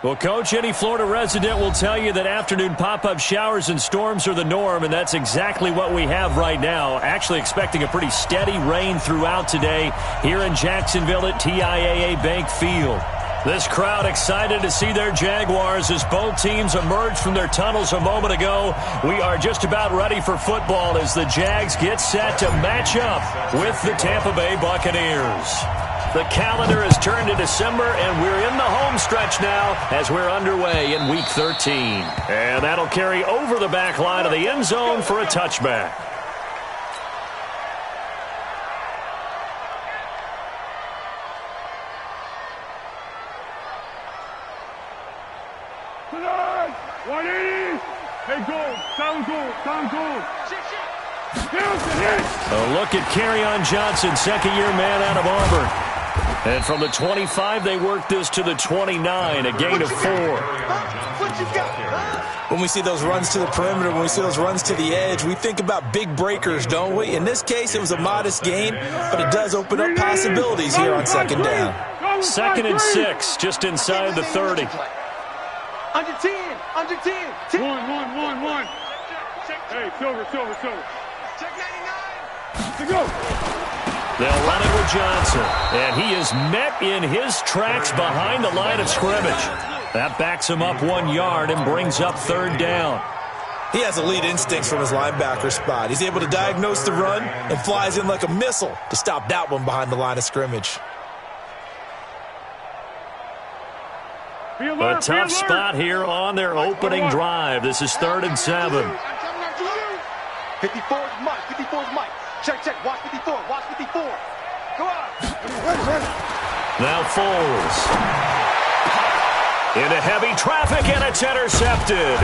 Well, Coach, any Florida resident will tell you that afternoon pop-up showers and storms are the norm, and that's exactly what we have right now. Actually expecting a pretty steady rain throughout today here in Jacksonville at TIAA Bank Field. This crowd excited to see their Jaguars as both teams emerged from their tunnels a moment ago. We are just about ready for football as the Jags get set to match up with the Tampa Bay Buccaneers. The calendar has turned to December, and we're in the home stretch now as we're underway in Week 13. And that'll carry over the back line of the end zone for a touchback. A look at Kerryon Johnson, second-year man out of Auburn. And from the 25, they work this to the 29, a gain of 4. When we see those runs to the perimeter, when we see those runs to the edge, we think about big breakers, don't we? In this case, it was a modest gain, but it does open up possibilities here on second down. 2nd and 6, just inside the 30. Under 10, under 10. 10. One. Hey, silver. Check 99. To go. They'll run it with Johnson, and he is met in his tracks behind the line of scrimmage. That backs him up 1 yard and brings up 3rd down. He has elite instincts from his linebacker spot. He's able to diagnose the run and flies in like a missile to stop that one behind the line of scrimmage. A tough spot here on their opening drive. This is 3rd and 7. 54's Mike. Check. Watch 54. Go on. Now Foles. Into heavy traffic, and it's intercepted.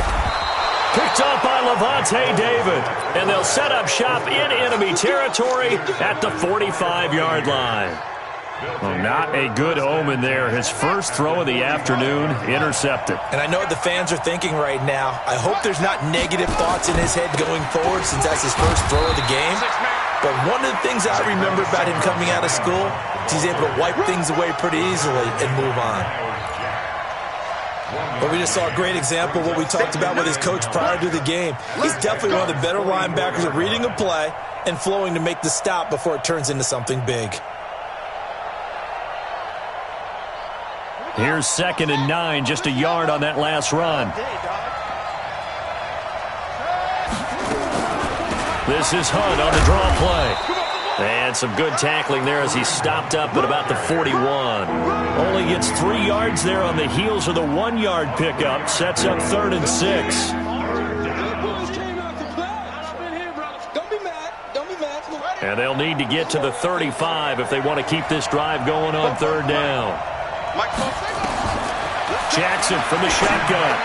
Picked up by Levante David. And they'll set up shop in enemy territory at the 45-yard line. Well, not a good omen there. His first throw of the afternoon, intercepted. And I know what the fans are thinking right now. I hope there's not negative thoughts in his head going forward since that's his first throw of the game. But one of the things I remember about him coming out of school is he's able to wipe things away pretty easily and move on. But we just saw a great example of what we talked about with his coach prior to the game. He's definitely one of the better linebackers at reading a play and flowing to make the stop before it turns into something big. Here's 2nd and 9, just a yard on that last run. This is Hunt on the draw play. And some good tackling there as he stopped up at about the 41. Only gets 3 yards there on the heels of the 1-yard pickup. Sets up 3rd and 6. And they'll need to get to the 35 if they want to keep this drive going on 3rd down. Jackson from the shotgun.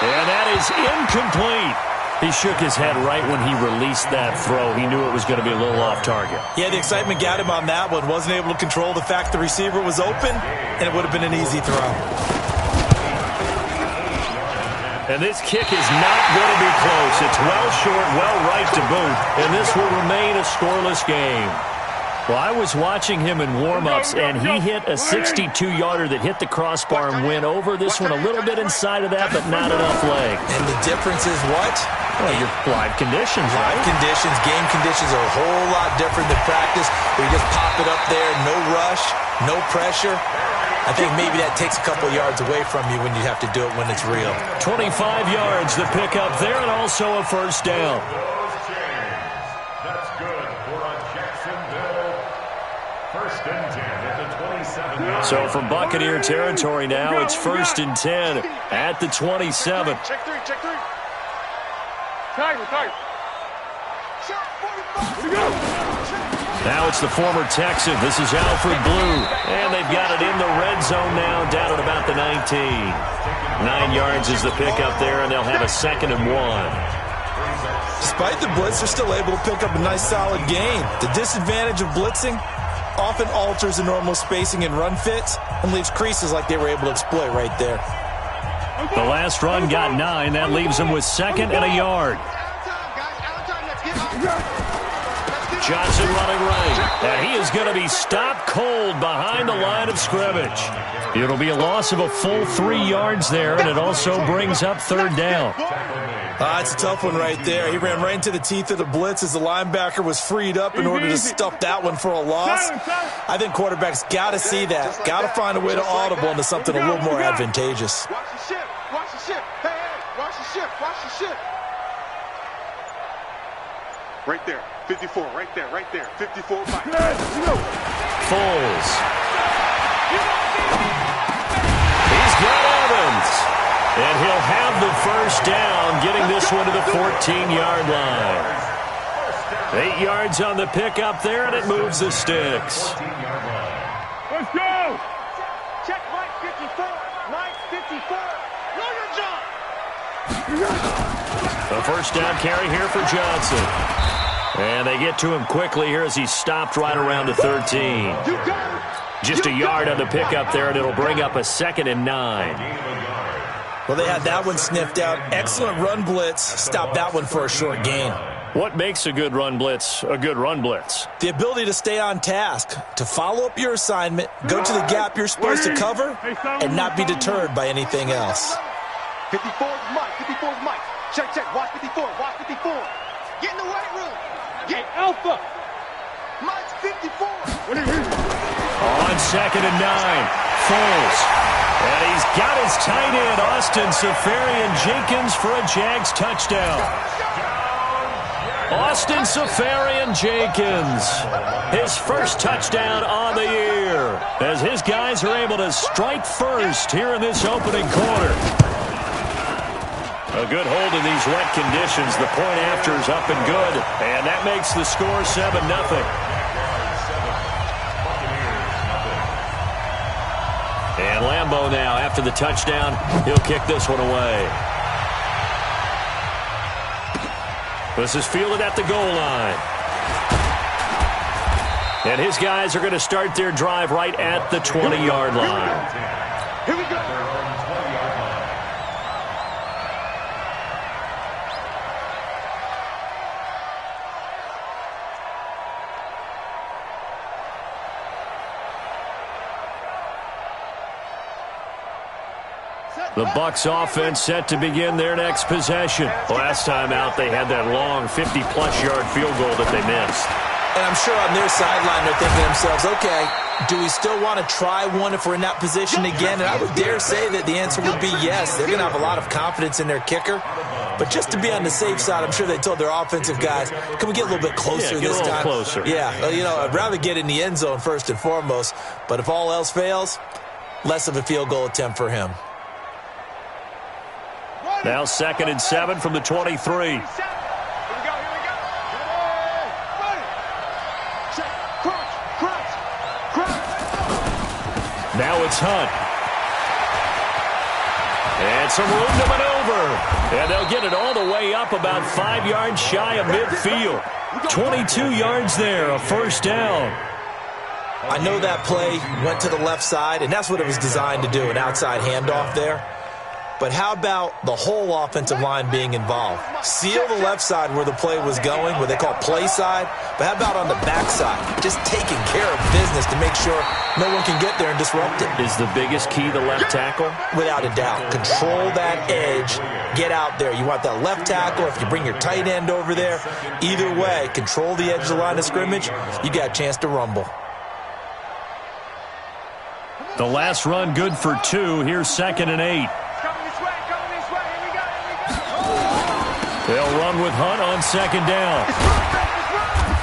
And that is incomplete. He shook his head right when he released that throw. He knew it was going to be a little off target. Yeah, the excitement got him on that one. Wasn't able to control the fact the receiver was open, and it would have been an easy throw. And this kick is not going to be close. It's well short, well right to boot, and this will remain a scoreless game. Well, I was watching him in warm-ups, and he hit a 62-yarder that hit the crossbar and went over. This one a little bit inside of that, but not enough leg. And the difference is what? Well, your live conditions, right? Live conditions, game conditions are a whole lot different than practice, where you just pop it up there, no rush, no pressure. I think maybe that takes a couple yards away from you when you have to do it when it's real. 25 yards the pickup there, and also a 1st down. That's good for a Jacksonville 1st and 10 at the 27. So from Buccaneer territory now, it's 1st and 10 at the 27. Check 3. Tiger. Now it's the former Texan. This is Alfred Blue. And they've got it in the red zone now, down at about the 19. 9 yards is the pickup there, and they'll have a 2nd and 1. Despite the blitz, they're still able to pick up a nice solid gain. The disadvantage of blitzing often alters the normal spacing and run fits and leaves creases like they were able to exploit right there. The last run got 9. That leaves them with 2nd and a yard. Johnson running right. And he is going to be stopped cold behind the line of scrimmage. It'll be a loss of a full 3 yards there, and it also brings up third down. It's a tough one right there. He ran right into the teeth of the blitz as the linebacker was freed up in order to stuff that one for a loss. I think quarterbacks got to see that. Got to find a way to audible into something a little more advantageous. Watch the ship. Watch the ship. Hey, watch the ship. Watch the ship. Right there. 54. Right there. Right there. 54. Foles. He's got Evans. And he'll have the first down, getting this one to the 14-yard line. 8 yards on the pickup there, and it moves the sticks. Let's go. Check Mike 54. Mike 54. Roll your jump. A first down carry here for Johnson. And they get to him quickly here as he's stopped right around the 13. Just a yard on the pickup there, and it'll bring up a 2nd and 9. Well, they had that one sniffed out. Excellent run blitz. Stopped that one for a short gain. What makes a good run blitz a good run blitz? The ability to stay on task, to follow up your assignment, go to the gap you're supposed to cover, and not be deterred by anything else. 54 is Mike. 54 is Mike. Check, check. Watch 54. Watch 54. Get in the weight room. Get Alpha. Mike's 54. On 2nd and 9. Foles. And he's got his tight end, Austin Safarian-Jenkins, for a Jags touchdown. Austin Safarian-Jenkins, his first touchdown on the year, as his guys are able to strike first here in this opening quarter. A good hold in these wet conditions. The point after is up and good, and that makes the score 7-0. And Lambeau now, after the touchdown, he'll kick this one away. This is fielded at the goal line. And his guys are going to start their drive right at the 20-yard line. Here we go. The Bucs offense set to begin their next possession. Last time out, they had that long 50-plus yard field goal that they missed. And I'm sure on their sideline they're thinking to themselves, okay, do we still want to try one if we're in that position again? And I would dare say that the answer would be yes. They're going to have a lot of confidence in their kicker. But just to be on the safe side, I'm sure they told their offensive guys, can we get a little bit closer this time? Closer. Yeah, you know, I'd rather get in the end zone first and foremost. But if all else fails, less of a field goal attempt for him. Now 2nd and 7 from the 23. Here we go. Check. Crunch. Now it's Hunt. And some room to maneuver. And they'll get it all the way up about 5 yards shy of midfield. 22 yards there, a first down. I know that play went to the left side, and that's what it was designed to do, an outside handoff there. But how about the whole offensive line being involved? Seal the left side where the play was going, what they call play side. But how about on the back side? Just taking care of business to make sure no one can get there and disrupt it. Is the biggest key the left tackle? Without a doubt. Control that edge. Get out there. You want that left tackle. If you bring your tight end over there, either way, control the edge of the line of scrimmage. You got a chance to rumble. The last run good for 2. Here's 2nd and 8. They'll run with Hunt on 2nd down.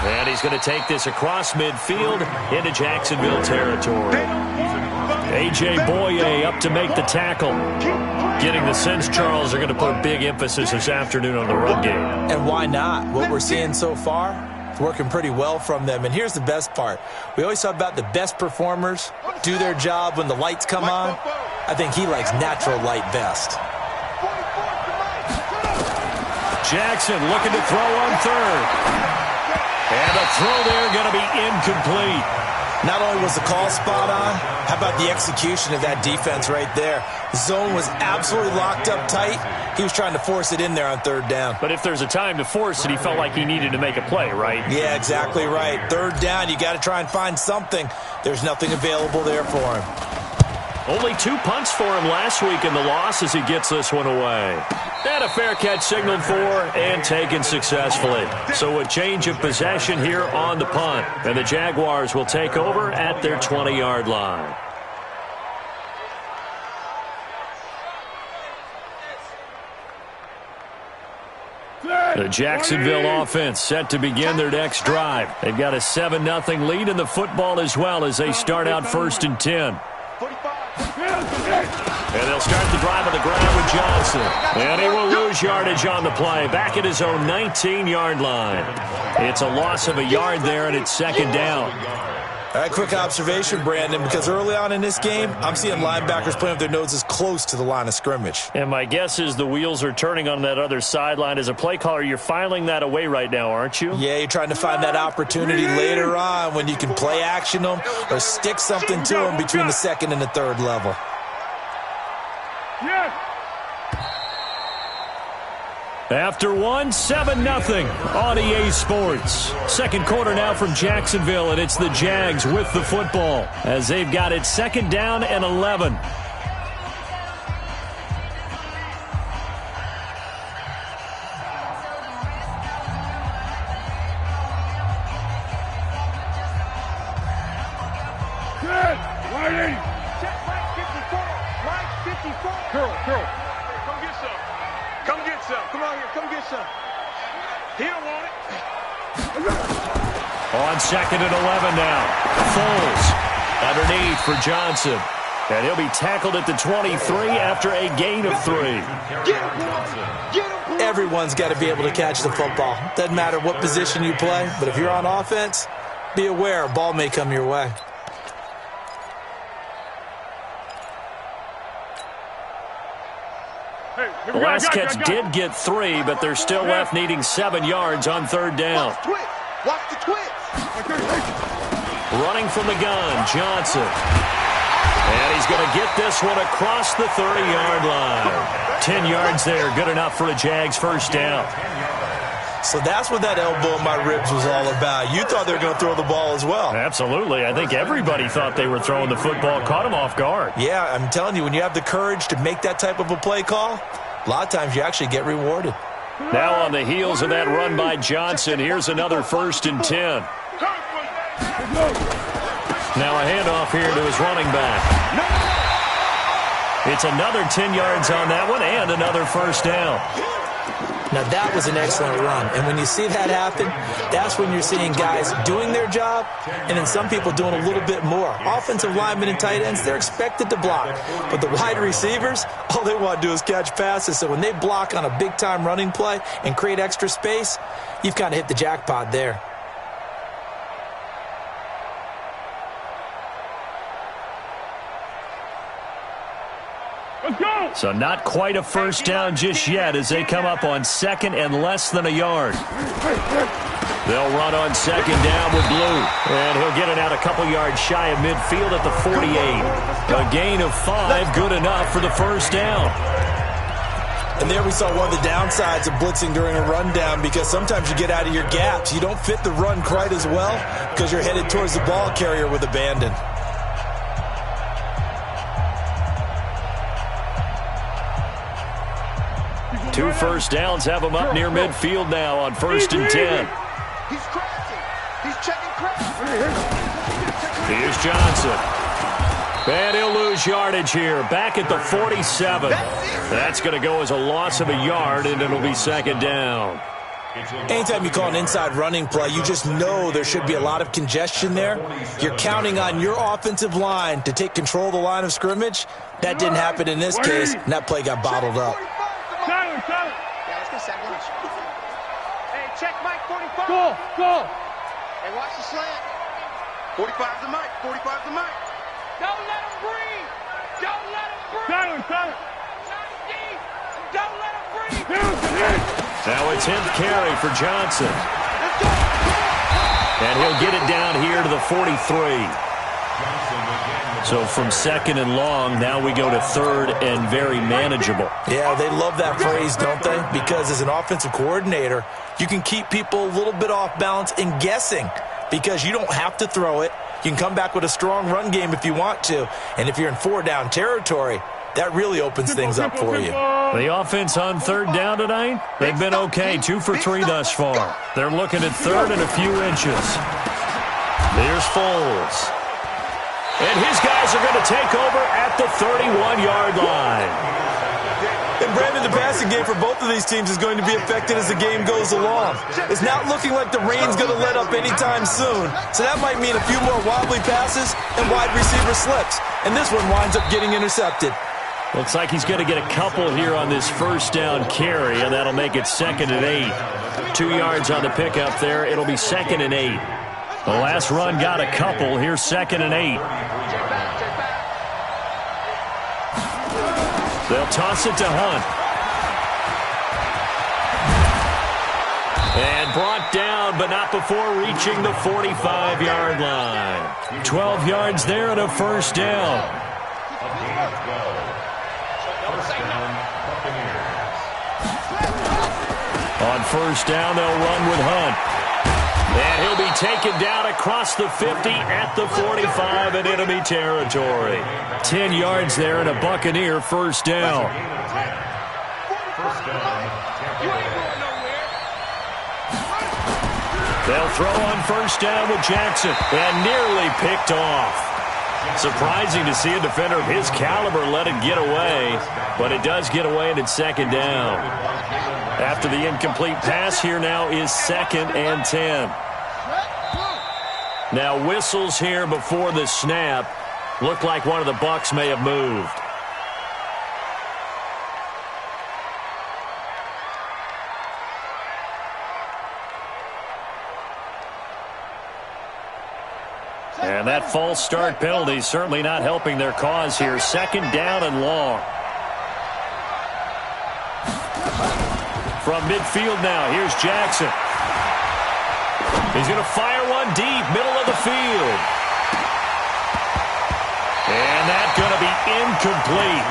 And he's going to take this across midfield into Jacksonville territory. A.J. Boye up to make the tackle. Getting the sense Charles are going to put big emphasis this afternoon on the run game. And why not? What we're seeing so far, it's working pretty well from them. And here's the best part. We always talk about the best performers do their job when the lights come on. I think he likes natural light best. Jackson looking to throw on 3rd. And the throw there going to be incomplete. Not only was the call spot on, how about the execution of that defense right there? The zone was absolutely locked up tight. He was trying to force it in there on third down. But if there's a time to force it, he felt like he needed to make a play, right? Yeah, exactly right. Third down, you got to try and find something. There's nothing available there for him. Only 2 punts for him last week in the loss as he gets this one away. And a fair catch signaled for and taken successfully. So a change of possession here on the punt. And the Jaguars will take over at their 20-yard line. The Jacksonville offense set to begin their next drive. They've got a 7-0 lead in the football as well as they start out 1st and 10. And they'll start the drive on the ground with Johnson. And he will lose yardage on the play. Back at his own 19-yard line. It's a loss of a yard there, and it's 2nd down. All right, quick observation, Brandon, because early on in this game, I'm seeing linebackers playing with their noses close to the line of scrimmage. And my guess is the wheels are turning on that other sideline. As a play caller, you're filing that away right now, aren't you? Yeah, you're trying to find that opportunity later on when you can play action them or stick something to them between the 2nd and the 3rd level. After 7-0 on EA Sports. 2nd quarter now from Jacksonville, and it's the Jags with the football as they've got it 2nd down and 11. He don't want it. On 2nd and 11 now. Foles underneath for Johnson. And he'll be tackled at the 23 after a gain of 3. Everyone's got to be able to catch the football. Doesn't matter what position you play, but if you're on offense, be aware a ball may come your way. The last catch did get 3, but they're still left needing 7 yards on 3rd down. Watch the twist. Running from the gun, Johnson. And he's going to get this one across the 30-yard line. 10 yards there, good enough for a Jags 1st down. So that's what that elbow in my ribs was all about. You thought they were going to throw the ball as well. Absolutely. I think everybody thought they were throwing the football, caught him off guard. Yeah, I'm telling you, when you have the courage to make that type of a play call, a lot of times you actually get rewarded. Now on the heels of that run by Johnson, here's another 1st and 10. Now a handoff here to his running back. It's another 10 yards on that one and another 1st down. Now, that was an excellent run. And when you see that happen, that's when you're seeing guys doing their job and then some people doing a little bit more. Offensive linemen and tight ends, they're expected to block. But the wide receivers, all they want to do is catch passes. So when they block on a big-time running play and create extra space, you've kind of hit the jackpot there. So not quite a 1st down just yet as they come up on 2nd and less than a yard. They'll run on 2nd down with Blue. And he'll get it out a couple yards shy of midfield at the 48. A gain of 5, good enough for the 1st down. And there we saw one of the downsides of blitzing during a rundown because sometimes you get out of your gaps. You don't fit the run quite as well because you're headed towards the ball carrier with abandon. 2 1st downs have him up near midfield now on 1st and 10. He's crashing. He's checking crash. Here's Johnson. And he'll lose yardage here. Back at the 47. That's going to go as a loss of a yard, and it'll be 2nd down. Anytime you call an inside running play, you just know there should be a lot of congestion there. You're counting on your offensive line to take control of the line of scrimmage. That didn't happen in this case, and that play got bottled up. Yeah, let's get second. Hey, check Mike 45. Go. Hey, watch the slant. 45's the mic. 45's the mic. Don't let him breathe. Don't let him breathe. Silent. Don't let him breathe. Now it's 10th carry for Johnson. And he'll get it down here to the 43. So from second and long, now we go to third and very manageable. Yeah, they love that phrase, don't they? Because as an offensive coordinator, you can keep people a little bit off balance and guessing because you don't have to throw it. You can come back with a strong run game if you want to. And if you're in 4-down territory, that really opens things up for you. The offense on third down tonight, they've been okay. 2 for 3 thus far. They're looking at third and a few inches. There's Foles. And his guys are going to take over at the 31-yard line. And Brandon, the passing game for both of these teams is going to be affected as the game goes along. It's not looking like the rain's going to let up anytime soon, so that might mean a few more wobbly passes and wide receiver slips. And this one winds up getting intercepted. Looks like he's going to get a couple here on this first down carry, and that'll make it 2nd and 8. 2 yards on the pickup there. It'll be 2nd and 8. The last run got a couple. Here's 2nd and 8. They'll toss it to Hunt. And brought down, but not before reaching the 45-yard line. 12 yards there and a first down. On first down, they'll run with Hunt. And he'll be taken down across the 50 at the 45 in enemy territory. 10 yards there and a Buccaneer first down. They'll throw on first down with Jackson and nearly picked off. Surprising to see a defender of his caliber let it get away, but it does get away and it's 2nd down. After the incomplete pass, here now is 2nd and 10. Now whistles here before the snap. Looked like one of the Bucs may have moved. And that false start penalty certainly not helping their cause here. 2nd down and long. From midfield now, here's Jackson. He's going to fire one deep, middle of the field. And that's going to be incomplete.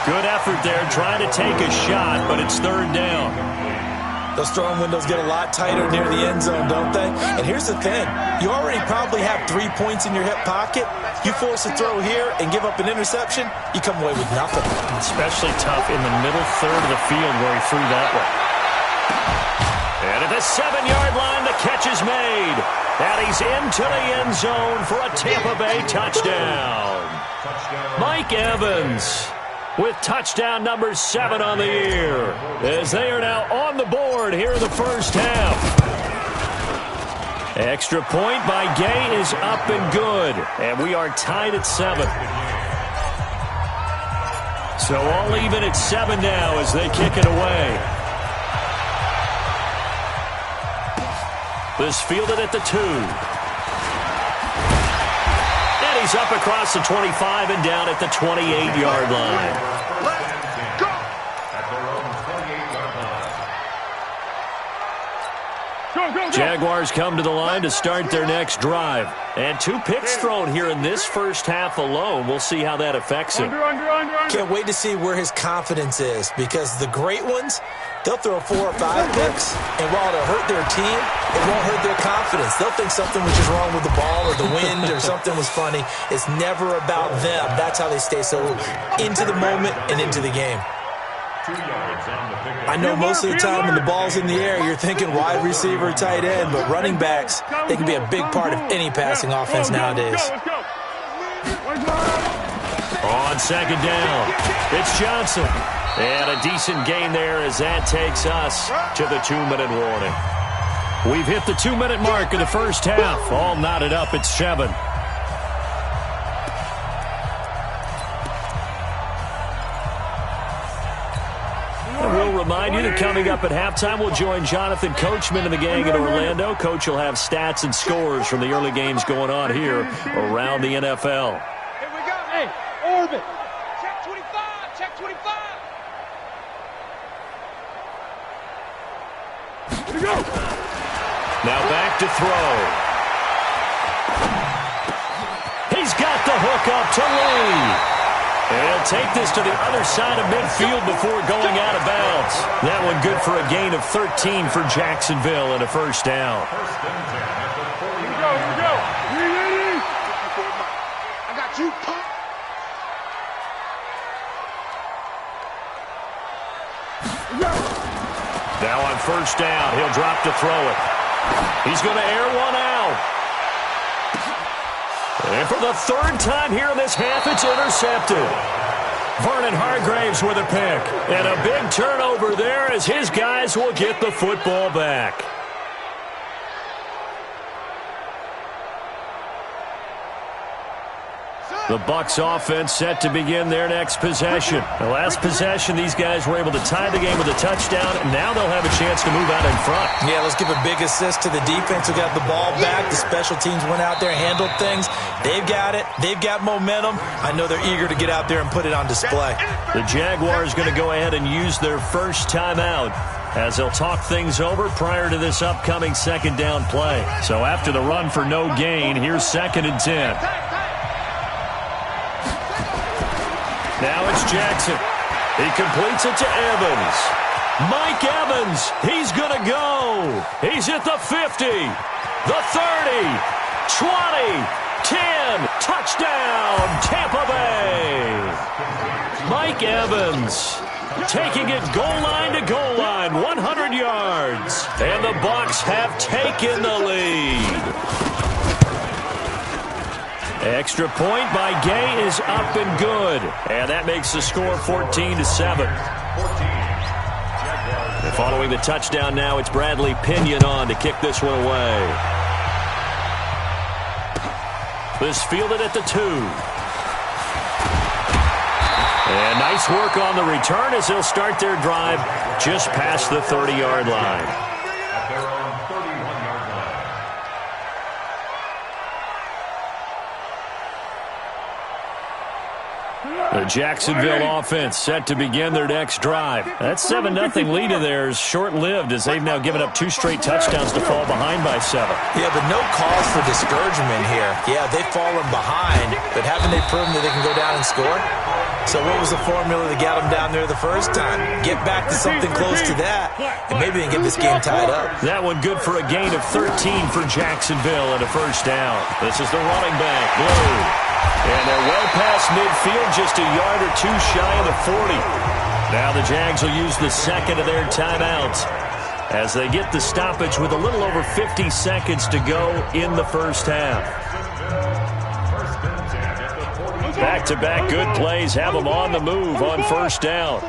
Good effort there, trying to take a shot, but it's 3rd down. Those throwing windows get a lot tighter near the end zone, don't they? And here's the thing. You already probably have 3 points in your hip pocket. You force a throw here and give up an interception, you come away with nothing. Especially tough in the middle third of the field where he threw that one. And at the 7-yard line, the catch is made. And he's into the end zone for a Tampa Bay touchdown. Mike Evans with touchdown number 7 on the year, as they are now on the board here in the first half. Extra point by Gay is up and good, and we are tied at 7. So all even at 7 now as they kick it away. This fielded at the 2. And he's up across the 25 and down at the 28-yard line. Jaguars come to the line to start their next drive. And 2 picks thrown here in this first half alone. We'll see how that affects him. Can't wait to see where his confidence is, because the great ones, they'll throw 4 or 5 picks, and while it'll hurt their team, it won't hurt their confidence. They'll think something was just wrong with the ball or the wind or something was funny. It's never about them. That's how they stay so into the moment and into the game. I know most of the time when the ball's in the air, you're thinking wide receiver, tight end, but running backs, they can be a big part of any passing offense nowadays. On 2nd down, it's Johnson. And a decent gain there as that takes us to the 2-minute warning. We've hit the 2-minute mark of the first half. All knotted up at 7. We'll remind you that coming up at halftime, we'll join Jonathan Coachman and the gang in Orlando. Coach will have stats and scores from the early games going on here around the NFL. Here we go. Hey, orbit. Check 25. Check 25. Here we go. Now back to throw. He's the hook up to Lee. And he'll take this to the other side of midfield before going out of bounds. That one good for a gain of 13 for Jacksonville and a first down. First and 10 at the 40. Here we go. I got you, punk. Now on first down, he'll drop to throw it. He's going to air one out. And for the third time here in this half, it's intercepted. Vernon Hargraves with a pick. And a big turnover there as his guys will get the football back. The Bucs offense set to begin their next possession. The last possession, these guys were able to tie the game with a touchdown, and now they'll have a chance to move out in front. Yeah, let's give a big assist to the defense who got the ball back. The special teams went out there, handled things. They've got it. They've got momentum. I know they're eager to get out there and put it on display. The Jaguars going to go ahead and use their first timeout as they'll talk things over prior to this upcoming second down play. So after the run for no gain, here's 2nd and 10. Now it's Jackson. He completes it to Evans. Mike Evans, he's going to go. He's at the 50, the 30, 20, 10. Touchdown, Tampa Bay. Mike Evans taking it goal line to goal line, 100 yards. And the Bucs have taken the lead. Extra point by Gay is up and good. And that makes the score 14-7. And following the touchdown now, it's Bradley Pinion on to kick this one away. This fielded at the 2. And nice work on the return as they'll start their drive just past the 30-yard line. The Jacksonville offense set to begin their next drive. That 7-0 lead of theirs short-lived as they've now given up 2 straight touchdowns to fall behind by 7. Yeah, but no cause for discouragement here. Yeah, they've fallen behind, but haven't they proven that they can go down and score? So what was the formula that got them down there the first time? Get back to something close to that, and maybe they can get this game tied up. That one good for a gain of 13 for Jacksonville and a first down. This is the running back, Blue. And they're well past midfield, just a yard or 2 shy of the 40. Now the Jags will use the second of their timeouts as they get the stoppage with a little over 50 seconds to go in the first half. Back-to-back good plays have them on the move on first down.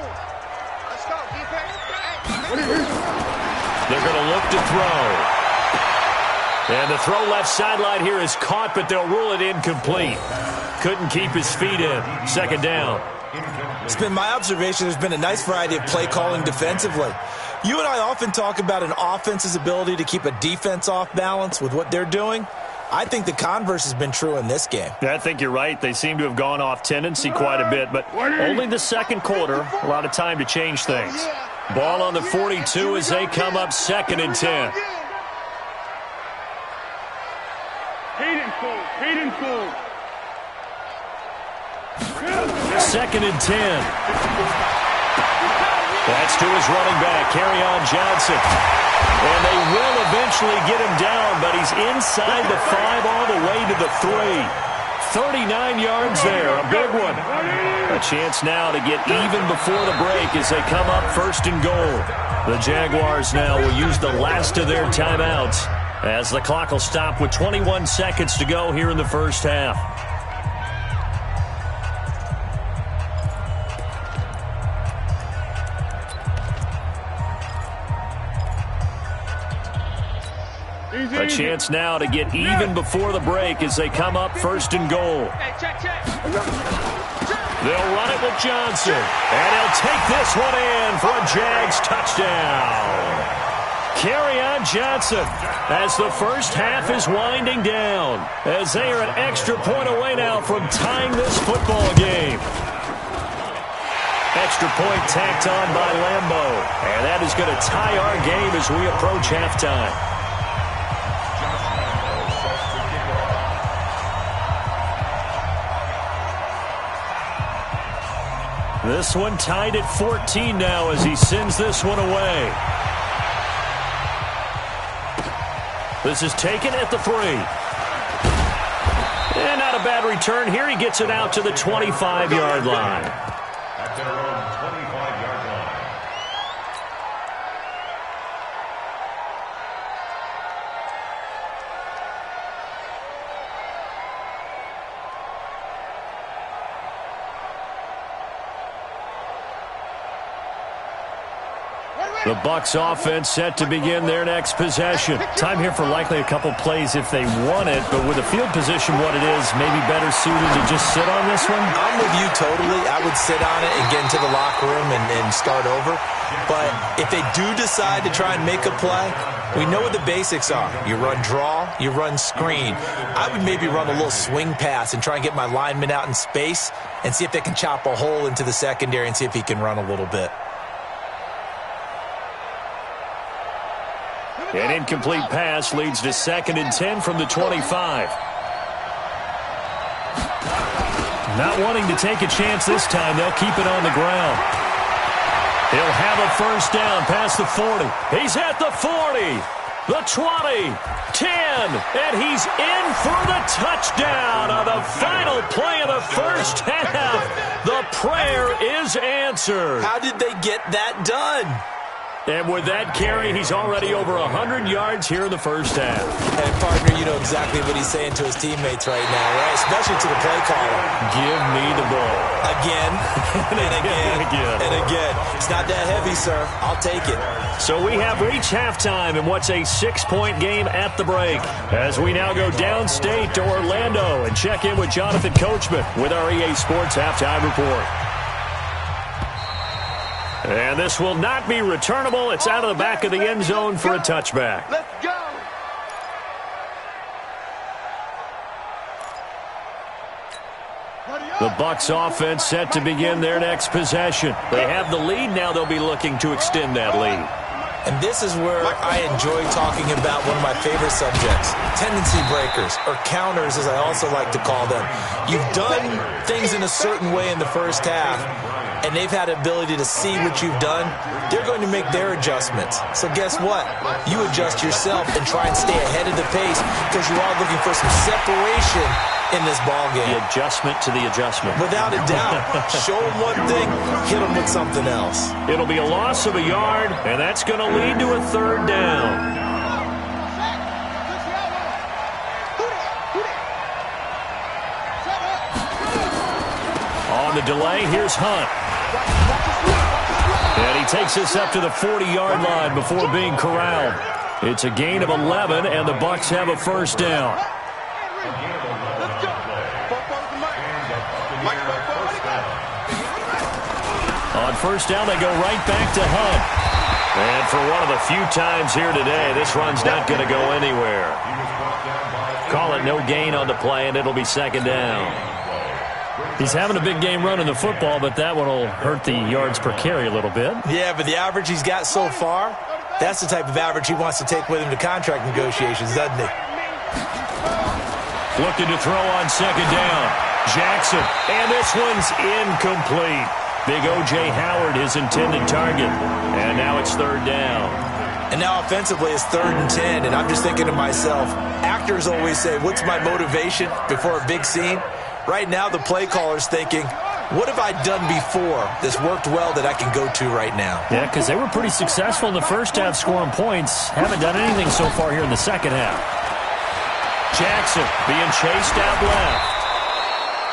They're going to look to throw. And the throw left sideline here is caught, but they'll rule it incomplete. Couldn't keep his feet in. Second down. It's been my observation there's been a nice variety of play calling defensively. You and I often talk about an offense's ability to keep a defense off balance with what they're doing. I think the converse has been true in this game. Yeah, I think you're right. They seem to have gone off tendency quite a bit, but only the second quarter, a lot of time to change things. Ball on the 42 as they come up 2nd and 10. Hayden full. 2nd and 10. That's to his running back, Kerryon Johnson. And they will eventually get him down, but he's inside the 5 all the way to the 3. 39 yards there, a big one. A chance now to get even before the break as they come up 1st and goal. The Jaguars now will use the last of their timeouts as the clock will stop with 21 seconds to go here in the first half. A chance now to get even before the break as they come up 1st and goal. They'll run it with Johnson, and he'll take this one in for a Jags touchdown. Kerryon Johnson as the first half is winding down as they are an extra point away now from tying this football game. Extra point tacked on by Lambeau, and that is going to tie our game as we approach halftime. This one tied at 14 now as he sends this one away. This is taken at the 3. And not a bad return here. He gets it out to the 25-yard line. At their own 25-yard line. The Bucs offense set to begin their next possession. Time here for likely a couple plays if they want it, but with the field position what it is, maybe better suited to just sit on this one? I'm with you totally. I would sit on it and get into the locker room and start over. But if they do decide to try and make a play, we know what the basics are. You run draw, you run screen. I would maybe run a little swing pass and try and get my lineman out in space and see if they can chop a hole into the secondary and see if he can run a little bit. An incomplete pass leads to 2nd and 10 from the 25. Not wanting to take a chance this time, they'll keep it on the ground. He'll have a first down past the 40. He's at the 40, the 20, 10, and he's in for the touchdown on the final play of the first half. The prayer is answered. How did they get that done? And with that carry, he's already over 100 yards here in the first half. And, partner, you know exactly what he's saying to his teammates right now, right? Especially to the play caller. Give me the ball. Again, and again, and again. It's not that heavy, sir. I'll take it. So we have reached halftime in what's a 6-point game at the break. As we now go downstate to Orlando and check in with Jonathan Coachman with our EA Sports Halftime Report. And this will not be returnable. It's out of the back of the end zone for a touchback. Let's go. The Bucs offense set to begin their next possession. They have the lead. Now they'll be looking to extend that lead. And this is where I enjoy talking about one of my favorite subjects, tendency breakers, or counters as I also like to call them. You've done things in a certain way in the first half, and they've had the ability to see what you've done. They're going to make their adjustments. So guess what? You adjust yourself and try and stay ahead of the pace because you are looking for some separation in this ball game. The adjustment to the adjustment. Without a doubt. Show them one thing, hit them with something else. It'll be a loss of a yard, and that's going to lead to a 3rd down. On the delay, here's Hunt. And he takes this up to the 40-yard line before being corralled. It's a gain of 11, and the Bucs have a first down. On first down, they go right back to Hunt. And for one of the few times here today, this run's not going to go anywhere. Call it no gain on the play, and it'll be 2nd down. He's having a big game running the football, but that one will hurt the yards per carry a little bit. Yeah, but the average he's got so far, that's the type of average he wants to take with him to contract negotiations, doesn't he? Looking to throw on 2nd down. Jackson, and this one's incomplete. Big O.J. Howard, his intended target. And now it's 3rd down. And now offensively it's 3rd and 10, and I'm just thinking to myself, actors always say, what's my motivation before a big scene? Right now the play caller's thinking, what have I done before that's worked well that I can go to right now? Yeah, because they were pretty successful in the first half scoring points. Haven't done anything so far here in the second half. Jackson being chased out left.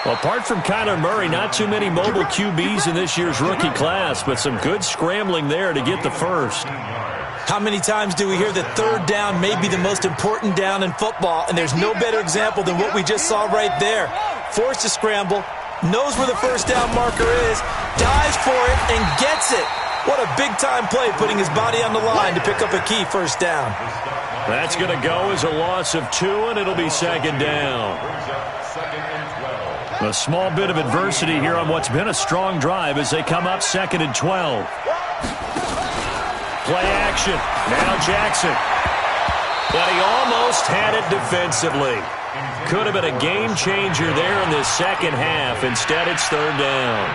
Well, apart from Kyler Murray, not too many mobile QBs in this year's rookie class, but some good scrambling there to get the first. How many times do we hear that 3rd down may be the most important down in football, and there's no better example than what we just saw right there. Forced to scramble, knows where the first down marker is, dives for it, and gets it. What a big-time play, putting his body on the line to pick up a key first down. That's going to go as a loss of 2, and it'll be 2nd down. A small bit of adversity here on what's been a strong drive as they come up 2nd and 12. Play action. Now Jackson. But he almost had it defensively. Could have been a game changer there in the second half. Instead, it's 3rd down.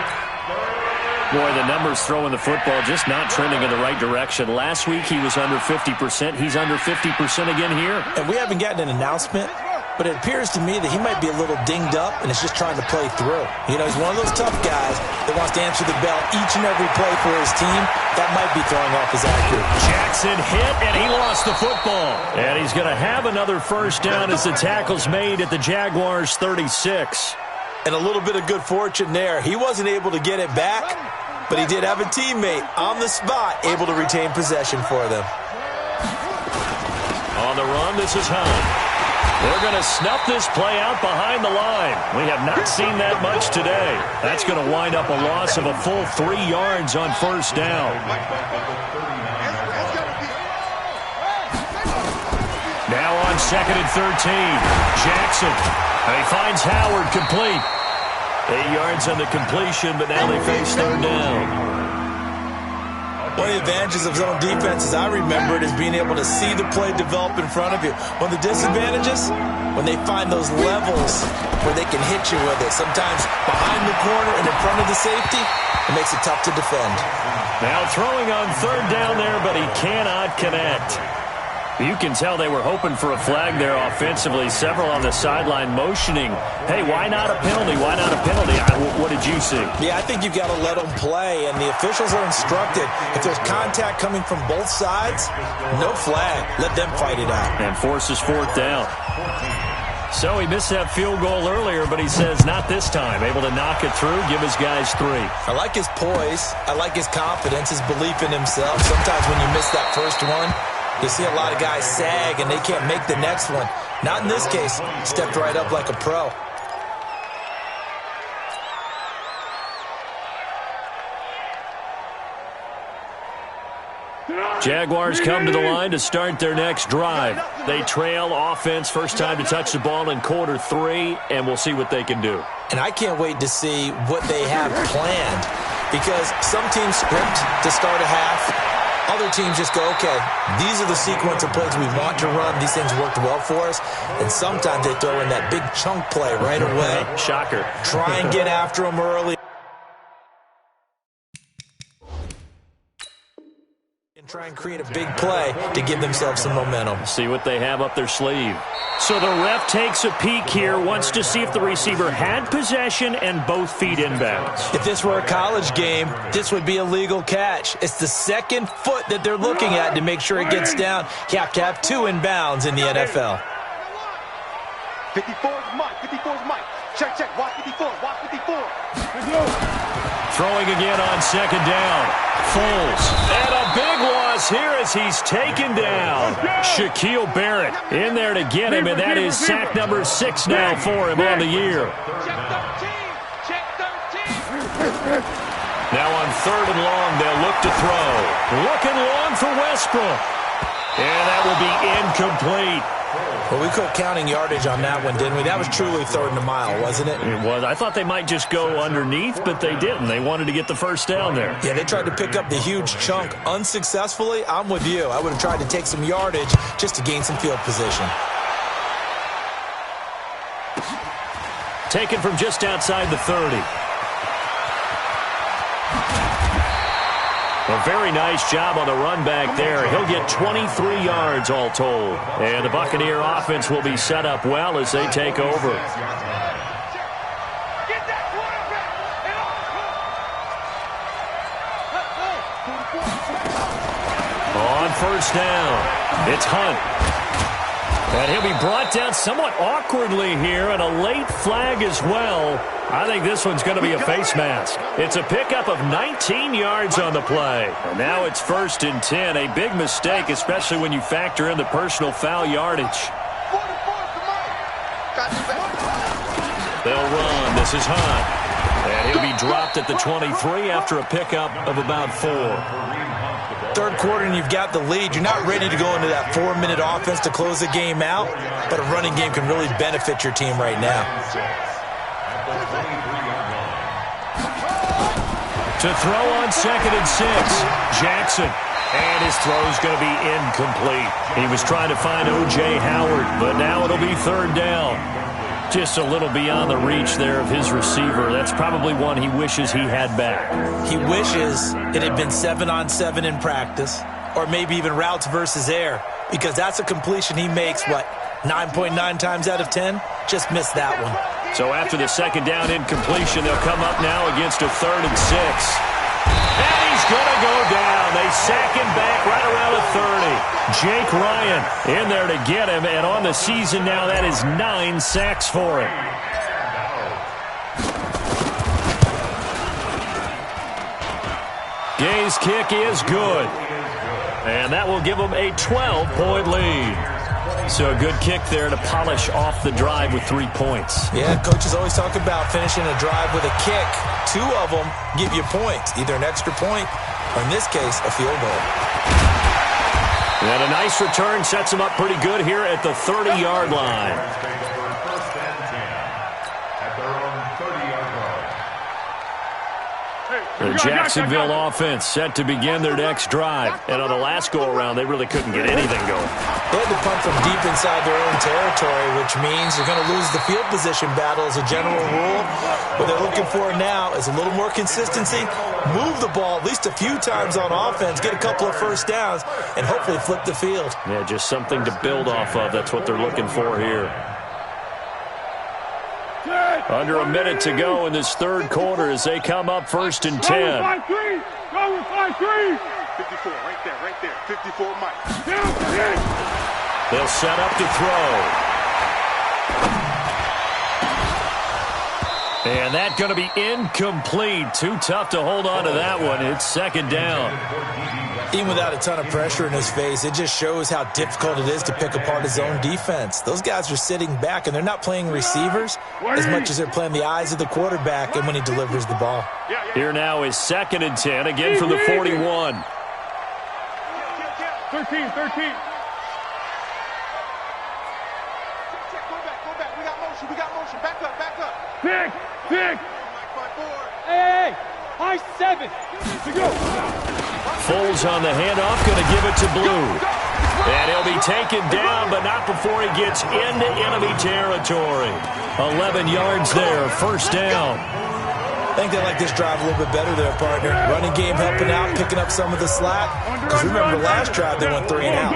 Boy, the numbers throwing the football just not trending in the right direction. Last week he was under 50%. He's under 50% again here. And we haven't gotten an announcement, but it appears to me that he might be a little dinged up and is just trying to play through. You know, he's one of those tough guys that wants to answer the bell each and every play for his team. That might be throwing off his accuracy. Jackson hit, and he lost the football. And he's going to have another first down as the tackle's made at the Jaguars' 36. And a little bit of good fortune there. He wasn't able to get it back, but he did have a teammate on the spot able to retain possession for them. On the run, this is Hunt. They're going to snuff this play out behind the line. We have not seen that much today. That's going to wind up a loss of a full 3 yards on first down. Now on 2nd and 13. Jackson. And he finds Howard complete. 8 yards on the completion, but now they face third down. One of the advantages of zone defense, as I remember it, is being able to see the play develop in front of you. One of the disadvantages, when they find those levels where they can hit you with it, sometimes behind the corner and in front of the safety, it makes it tough to defend. Now throwing on third down there, but he cannot connect. You can tell they were hoping for a flag there offensively. Several on the sideline motioning, hey, why not a penalty? Why not a penalty? What did you see? Yeah, I think you've got to let them play, and the officials are instructed. If there's contact coming from both sides, no flag. Let them fight it out. And forces fourth down. So he missed that field goal earlier, but he says not this time. Able to knock it through, give his guys 3. I like his poise. I like his confidence, his belief in himself. Sometimes when you miss that first one, you see a lot of guys sag, and they can't make the next one. Not in this case. Stepped right up like a pro. Jaguars come to the line to start their next drive. They trail offense, first time to touch the ball in quarter 3, and we'll see what they can do. And I can't wait to see what they have planned, because some teams sprint to start a half. Other teams just go, okay, these are the sequence of plays we want to run. These things worked well for us. And sometimes they throw in that big chunk play right away. Shocker. Try and get after them early. And try and create a big play to give themselves some momentum. See what they have up their sleeve. So the ref takes a peek here, wants to see if the receiver had possession and both feet inbounds. If this were a college game, this would be a legal catch. It's the second foot that they're looking at to make sure it gets down. You have to have 2 inbounds in the NFL. 54's Mike. 54's Mike. Check, check. Watch 54. Watch 54. Throwing again on 2nd down. Foles. And a big loss here as he's taken down. Shaquille Barrett in there to get him, and that is sack number 6 now for him on the year. Check 13. Now on 3rd and long, they'll look to throw. Looking long for Westbrook. And that will be incomplete. Well, we quit counting yardage on that one, didn't we? That was truly 3rd and a mile, wasn't it? It was. I thought they might just go underneath, but they didn't. They wanted to get the first down there. Yeah, they tried to pick up the huge chunk unsuccessfully. I'm with you. I would have tried to take some yardage just to gain some field position. Taken from just outside the 30. A very nice job on the run back there. He'll get 23 yards all told. And the Buccaneer offense will be set up well as they take over. On first down, it's Hunt. And he'll be brought down somewhat awkwardly here, and a late flag as well. I think this one's going to be a face mask. It's a pickup of 19 yards on the play. And now it's 1st and 10. A big mistake, especially when you factor in the personal foul yardage. They'll run. This is Hunt. And he'll be dropped at the 23 after a pickup of about 4. 3rd quarter and you've got the lead. You're not ready to go into that 4-minute offense to close the game out, but a running game can really benefit your team right now. To throw on 2nd and 6, Jackson. And his throw's going to be incomplete. He was trying to find O.J. Howard, but now it'll be 3rd down. Just a little beyond the reach there of his receiver. That's probably one he wishes he had back. He wishes it had been 7-on-7 in practice, or maybe even routes versus air, because that's a completion he makes, 9.9 times out of 10? Just missed that one. So after the second down incompletion, they'll come up now against a 3rd and 6. And he's going to go down. They sack him back right around the 30. Jake Ryan in there to get him, and on the season now, that is 9 sacks for him. Gay's kick is good. And that will give them a 12-point lead. So a good kick there to polish off the drive with 3 points. Yeah, coaches always talk about finishing a drive with a kick. 2 of them give you points, either an extra point or, in this case, a field goal. And a nice return sets them up pretty good here at the 30-yard line. First and 10 at their own 30-yard line. The Jacksonville offense set to begin their next drive. And on the last go-around, they really couldn't get anything going. They had to punt from deep inside their own territory, which means they're going to lose the field position battle as a general rule. What they're looking for now is a little more consistency, move the ball at least a few times on offense, get a couple of first downs, and hopefully flip the field. Yeah, just something to build off of. That's what they're looking for here. Under a minute to go in this third quarter as they come up 1st and 10. Go with 5-3. 54, right there. 54, Mike. They'll set up to throw. And that's going to be incomplete. Too tough to hold on to that one. It's 2nd down. Even without a ton of pressure in his face, it just shows how difficult it is to pick apart his own defense. Those guys are sitting back, and they're not playing receivers as much as they're playing the eyes of the quarterback and when he delivers the ball. Here now is 2nd and 10, again from the 41. 13. Go back. We got motion. Back up. Pick. Hey. High 7. To go. Foles on the handoff, going to give it to Blue. And he'll be taken down, but not before he gets into enemy territory. 11 yards there, 1st down. I think they like this drive a little bit better there, partner. Running game helping out, picking up some of the slack. Because remember, last drive they went 3 and out.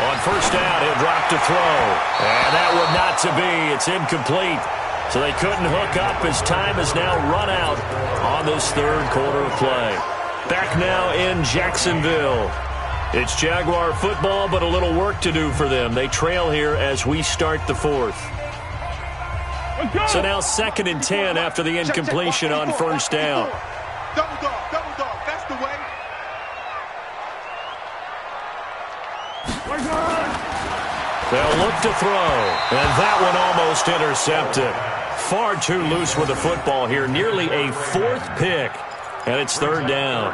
On 1st down, he'll drop to throw. And that would not to be. It's incomplete. So they couldn't hook up as time has now run out on this third quarter of play. Back now in Jacksonville. It's Jaguar football, but a little work to do for them. They trail here as we start the 4th. So now 2nd and 10 after the incompletion on 1st down. Double dog. That's the way. They'll look to throw, and that one almost intercepted. Far too loose with the football here. Nearly a 4th pick, and it's 3rd down.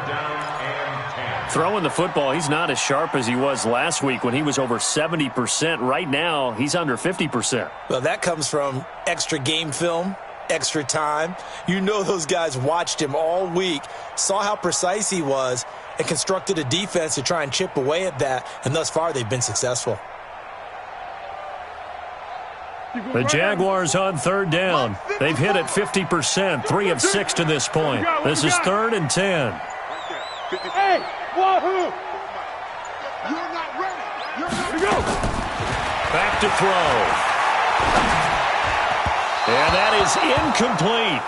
Throwing the football, he's not as sharp as he was last week when he was over 70%. Right now, he's under 50%. Well, that comes from extra game film, extra time. You know those guys watched him all week, saw how precise he was, and constructed a defense to try and chip away at that, and thus far they've been successful. The Jaguars on 3rd down. They've hit it 50%, 3 of 6 to this point. This is 3rd and 10. Hey, wahoo! You're not ready. Go. Back to throw. And that is incomplete.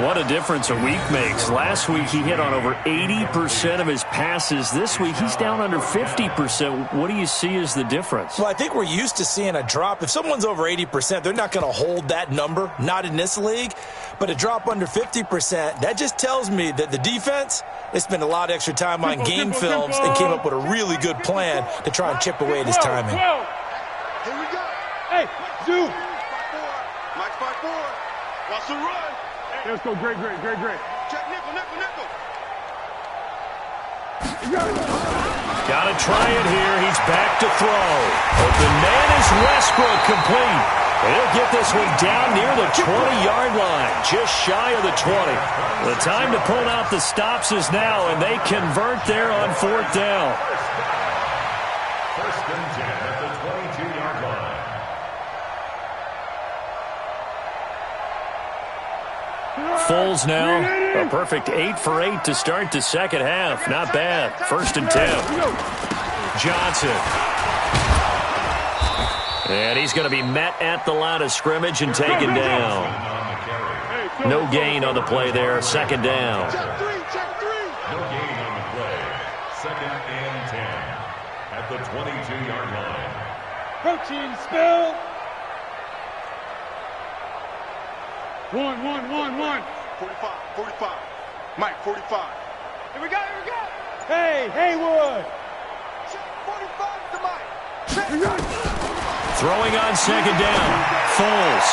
What a difference a week makes. Last week he hit on over 80% of his passes. This week he's down under 50%. What do you see as the difference? Well, I think we're used to seeing a drop. If someone's over 80%, they're not going to hold that number, not in this league. But a drop under 50%, that just tells me that the defense, they spent a lot of extra time on game films and came up with a really good plan to try and chip away at his timing. Here we go. Hey, Zoo. Mike 5-4. Russell run. Let's go. Great. Check nickel. Gotta try it here. He's back to throw. Open man is Westbrook, complete. He'll get this one down near the 20-yard line, just shy of the 20. The time to pull out the stops is now, and they convert there on 4th down. First and 10 at the 22-yard line. Foles now, a perfect 8 for 8 to start the second half. Not bad. First and 10. Johnson. And he's going to be met at the line of scrimmage and taken down. No gain on the play there. Second down. No gain on the play. Second and 10 at the 22-yard line. Protein spill. 1. 45. Mike, 45. Here we go. Hey, Haywood. 45 to Mike. Throwing on second down. Foles.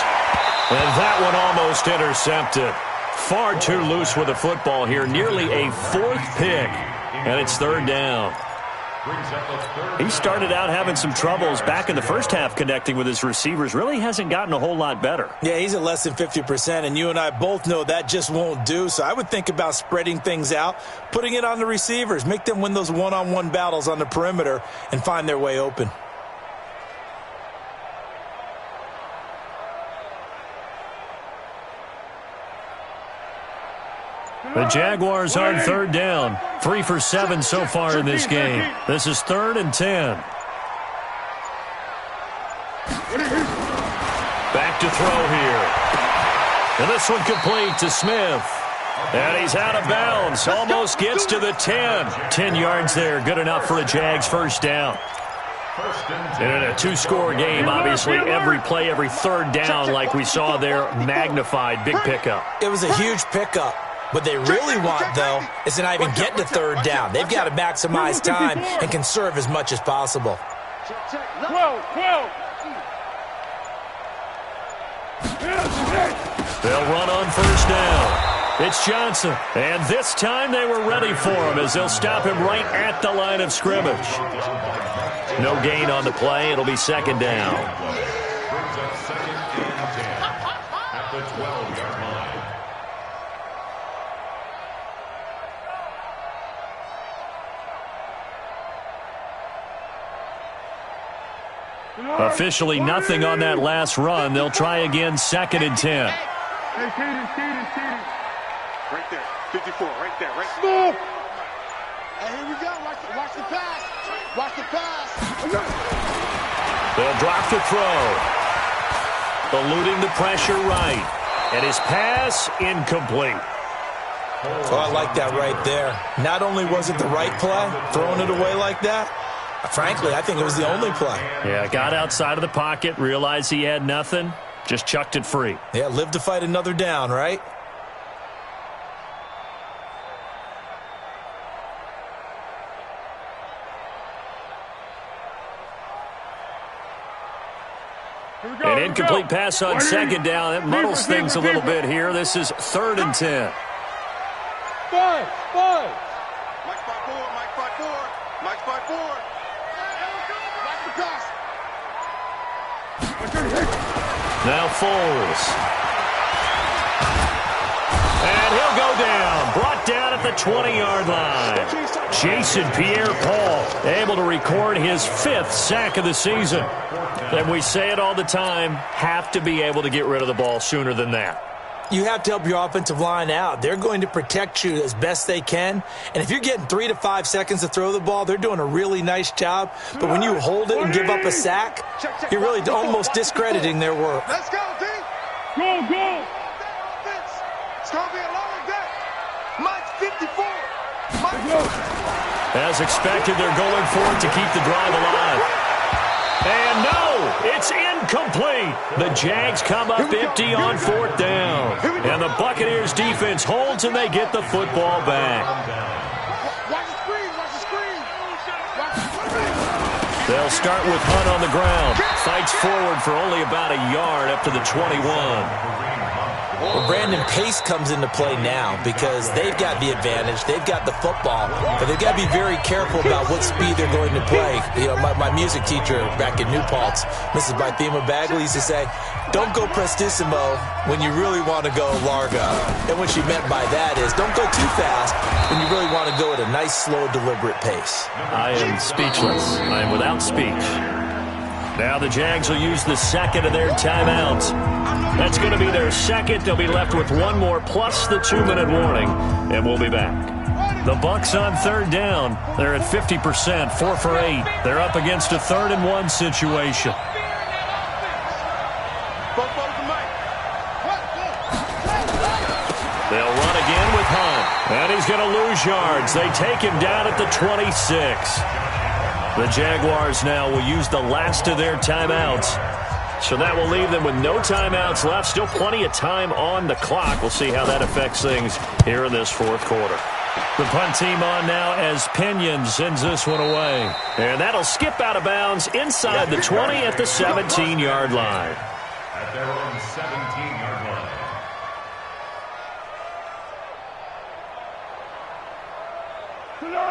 And that one almost intercepted. Far too loose with the football here. Nearly a fourth pick. And it's third down. He started out having some troubles back in the first half connecting with his receivers. Really hasn't gotten a whole lot better. Yeah, he's at less than 50%, and you and I both know that just won't do. So I would think about spreading things out, putting it on the receivers, make them win those one-on-one battles on the perimeter and find their way open. The Jaguars on third down. 3 for 7 so far in this game. This is 3rd and 10. Back to throw here. And this one complete to Smith. And he's out of bounds. Almost gets to the 10. 10 yards there. Good enough for a Jags first down. And in a two-score game, obviously, every play, every third down, like we saw there, magnified. Big pickup. It was a huge pickup. What they really want, though, is to not even get to third down. They've got to maximize time and conserve as much as possible. They'll run on first down. It's Johnson. And this time they were ready for him as they'll stop him right at the line of scrimmage. No gain on the play. It'll be second down. Brings up second and 10 at the 12-yard line. Officially nothing on that last run. They'll try again, second and 10. Hey, Kaden. Right there, 54, right there, right there. Hey, here we go. Watch the pass. Watch the pass. They'll drop the throw. Eluding the pressure right. And his pass incomplete. Oh, I like that right there. Not only was it the right play, throwing it away like that, frankly, I think it was the only play. Yeah, got outside of the pocket, realized he had nothing, just chucked it free. Yeah, live to fight another down, right? An incomplete pass on second down. It muddles things a little bit here. This is 3rd and 10. Five. Mike 5-4. Mike 5-4. Watch the pass. Now Foles. And he'll go down. Brought down at the 20-yard line. Jason Pierre-Paul able to record his 5th sack of the season. And we say it all the time, have to be able to get rid of the ball sooner than that. You have to help your offensive line out. They're going to protect you as best they can. And if you're getting 3 to 5 seconds to throw the ball, they're doing a really nice job. But when you hold it and give up a sack, you're really almost discrediting their work. Let's go, D. Go. It's going to be a long day. Mike's 54. As expected, they're going for it to keep the drive alive. And no, it's incomplete. The Jags come up empty on 4th down. And the Buccaneers defense holds and they get the football back. Watch the screen. They'll start with Hunt on the ground. Fights forward for only about a yard up to the 21. Well, Brandon, pace comes into play now because they've got the advantage. They've got the football, but they've got to be very careful about what speed they're going to play. You know, my music teacher back in New Paltz, Mrs. Bythema Bagley, used to say, don't go prestissimo when you really want to go largo. And what she meant by that is don't go too fast when you really want to go at a nice, slow, deliberate pace. I am speechless. I am without speech. Now the Jags will use the second of their timeouts. That's going to be their second. They'll be left with one more plus the 2-minute warning, and we'll be back. The Bucks on third down. They're at 50%, 4 for 8. They're up against a 3rd-and-1 situation. They'll run again with Hunt, and he's going to lose yards. They take him down at the 26. The Jaguars now will use the last of their timeouts. So that will leave them with no timeouts left. Still plenty of time on the clock. We'll see how that affects things here in this 4th quarter. The punt team on now as Pinion sends this one away. And that'll skip out of bounds inside the 20 at the 17-yard line. At their own 17-yard line.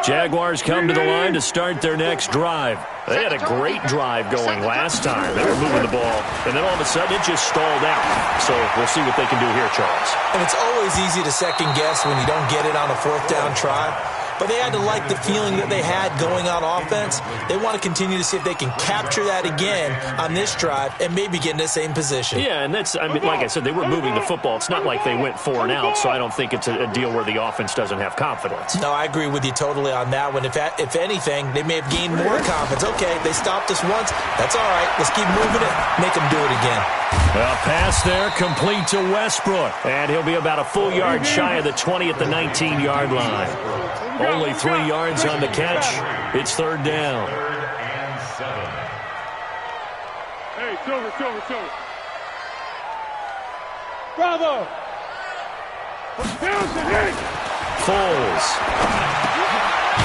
Jaguars come to the line to start their next drive. They had a great drive going last time. They were moving the ball, and then all of a sudden it just stalled out. So we'll see what they can do here, Charles. And it's always easy to second guess when you don't get it on a 4th down try. But they had to like the feeling that they had going on offense. They want to continue to see if they can capture that again on this drive and maybe get in the same position. Yeah, and that's, I mean, like I said, they were moving the football. It's not like they went 4 and out, so I don't think it's a deal where the offense doesn't have confidence. No, I agree with you totally on that one. If anything, they may have gained more confidence. Okay, they stopped us once. That's all right. Let's keep moving it. Make them do it again. A pass there complete to Westbrook. And he'll be about a full yard shy of the 20 at the 19-yard line. Only 3 yards on the catch. It's 3rd down. 3rd and 7. Hey, Silver. Bravo! Foles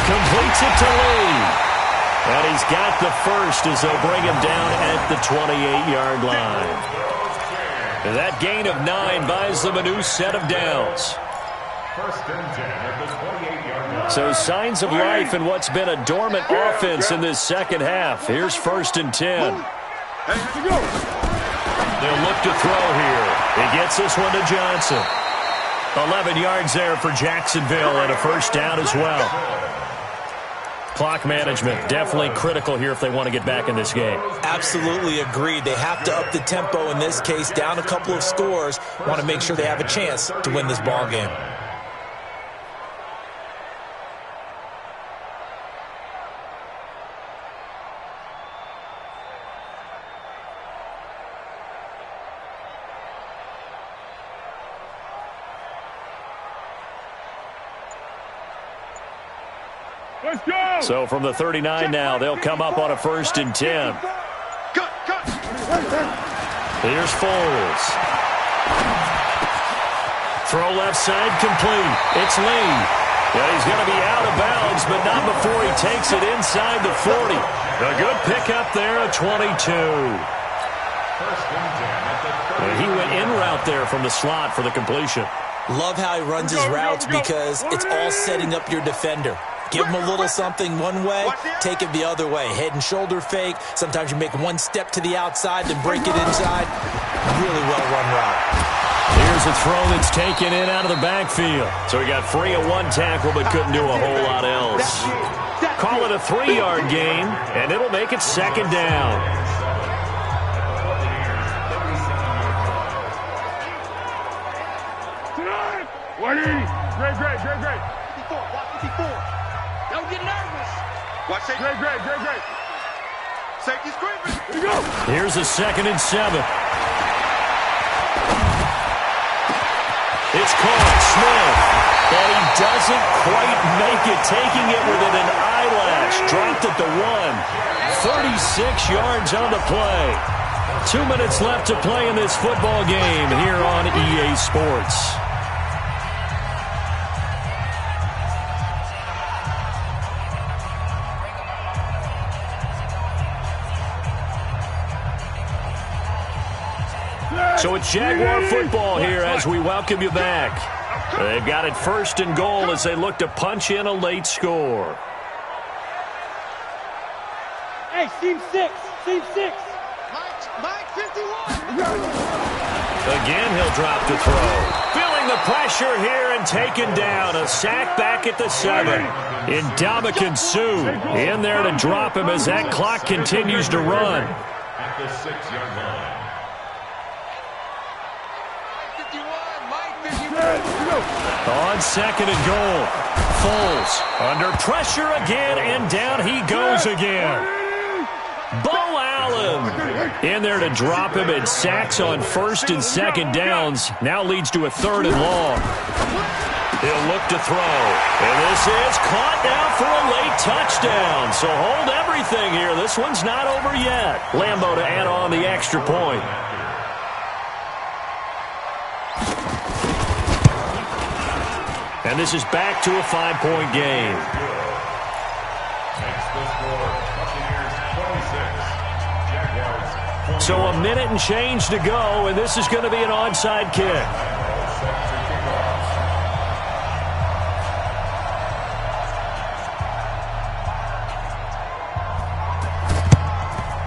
completes it to Lee. And he's got the first as they'll bring him down at the 28-yard line. That gain of 9 buys them a new set of downs. 1st and 10 at the 28-yard line. So signs of life in what's been a dormant offense in this second half. Here's 1st and 10. They'll look to throw here. He gets this one to Johnson. 11 yards there for Jacksonville and a 1st down as well. Clock management definitely critical here if they want to get back in this game. Absolutely agreed. They have to up the tempo in this case, down a couple of scores. Want to make sure they have a chance to win this ball game. Let's go! So from the 39 now, they'll come up on a 1st and 10. Cut! Here's Foles. Throw left side complete. It's Lee. Yeah, he's going to be out of bounds, but not before he takes it inside the 40. A good pickup there, a 22. 1st and 10 at the 30. He went in route there from the slot for the completion. Love how he runs his routes because it's all setting up your defender. Give him a little something one way, take it the other way. Head and shoulder fake. Sometimes you make one step to the outside, then break it inside. Really well-run route. Here's a throw that's taken in out of the backfield. So he got free of one tackle but couldn't do a whole lot else. Call it a 3-yard gain, and it'll make it 2nd down. Great. 54. Don't get nervous. Watch safety. Great. Safety's creeping. Here we go. Here's a 2nd and 7. It's caught. Smith. And he doesn't quite make it, taking it within an eyelash. Dropped at the 1. 36 yards on the play. 2 minutes left to play in this football game here on EA Sports. So it's Jaguar football here as we welcome you back. They've got it 1st and goal as they look to punch in a late score. Hey, team 6. Mike 51. Again, he'll drop to throw. Feeling the pressure here and taken down. A sack back at the 7. Ndamukong Suh in there to drop him as that clock continues to run. At the 6-yard line. On 2nd and goal. Foles under pressure again, and down he goes again. Bo Allen in there to drop him, and sacks on 1st and 2nd downs. Now leads to a 3rd and long. He'll look to throw. And this is caught now for a late touchdown. So hold everything here. This one's not over yet. Lambo to add on the extra point. And this is back to a 5-point game. Makes the score Buccaneers 26, Jaguars 20. So a minute and change to go, and this is going to be an onside kick. Set to kick off.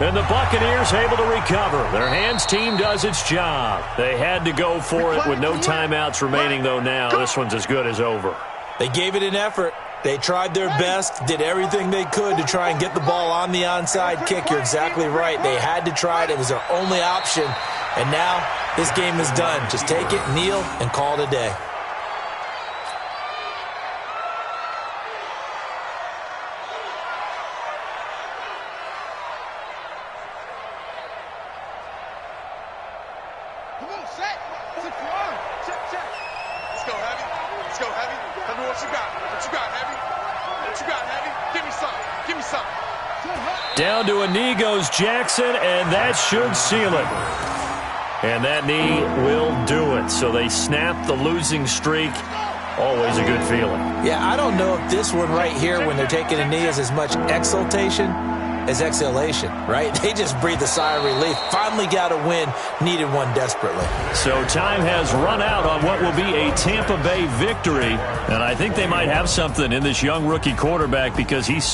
And the Buccaneers able to recover. Their hands team does its job. They had to go for it with no timeouts remaining, though now. This one's as good as over. They gave it an effort. They tried their best, did everything they could to try and get the ball on the onside kick. You're exactly right. They had to try it. It was their only option. And now this game is done. Just take it, kneel, and call it a day. Down to a knee goes Jackson, and that should seal it. And that knee will do it. So they snap the losing streak. Always a good feeling. Yeah, I don't know if this one right here, when they're taking a knee, is as much exultation as exhalation, right? They just breathed a sigh of relief. Finally got a win. Needed one desperately. So time has run out on what will be a Tampa Bay victory. And I think they might have something in this young rookie quarterback because he's